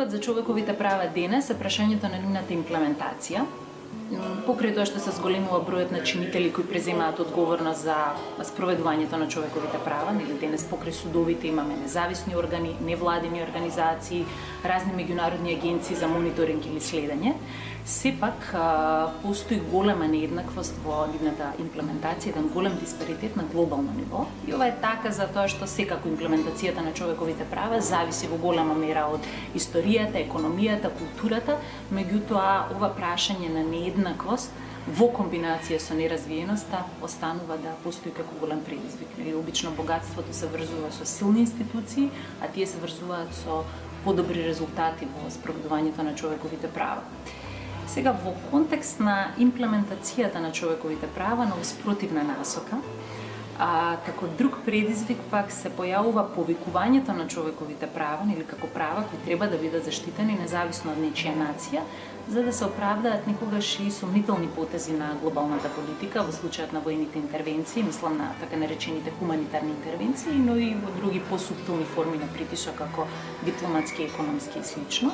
Договорот за човековите права денес е прашањето на нивната имплементација. Покрај тоа што се зголемува бројот на чинители кои преземаат одговорност за спроведувањето на човековите права, денес покрај судовите имаме независни органи, невладини организации, разни меѓународни агенции за мониторинг или следење, сепак постои голема нееднаквост во нивната имплементација, еден голем диспаритет на глобално ниво. И ова е така затоа што секако имплементацијата на човековите права зависи во голема мера од историјата, економијата, културата, меѓутоа ова прашање на нееднаквост во комбинација со неразвиеноста останува да постои како голем предизвик. Обично богатството се врзува со силни институции, а тие се врзуваат со подобри резултати во спроведувањето на човековите права. Сега, во контекст на имплементацијата на човековите права на спротивна насока, како друг предизвик пак се појавува повикувањето на човековите права или како права кои треба да бидат заштитени независно од нечија нација, за да се оправдаат никогаш и сомнителни потези на глобалната политика во случајот на воените интервенции, мислам на така наречените хуманитарни интервенции, но и во други посуптилни форми на притисок како дипломатски, економски и слично.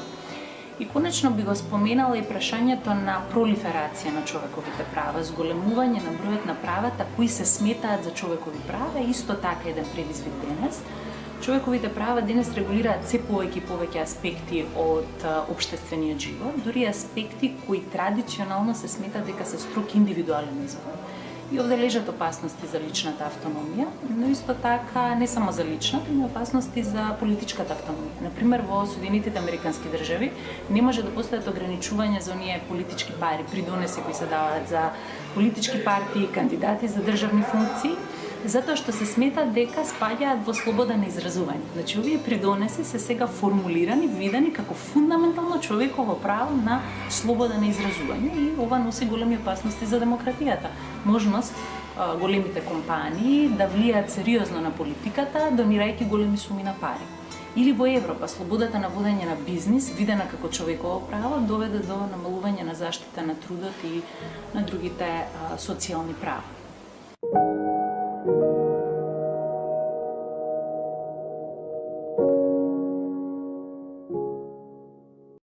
И конечно би го споменала и прашањето на пролиферација на човековите права, зголемување на бројот на правата кои се сметаат за човекови права, исто така еден предизвик денес. Човековите права денес регулираат се повеќе и повеќе аспекти од општествениот живот, дури аспекти кои традиционално се сметаат дека се строг индивидуален избор. И овде лежат опасности за личната автономија, но исто така не само за личната, но опасности за политичката автономија. Например, во Соединетите Американски држави не може да постојат ограничувања за оние политички пари, придонеси кои се даваат за политички партии, кандидати за државни функции, затоа што се смета дека спаѓаат во слобода на изразување. Значи, овие придонеси се сега формулирани, видени како фундаментално човеково право на слобода на изразување и ова носи големи опасности за демократијата. Можност големите компании да влијаат сериозно на политиката, донирајќи големи суми на пари. Или во Европа, слободата на водење на бизнис, видена како човеково право, доведе до намалување на заштита на трудот и на другите социјални права.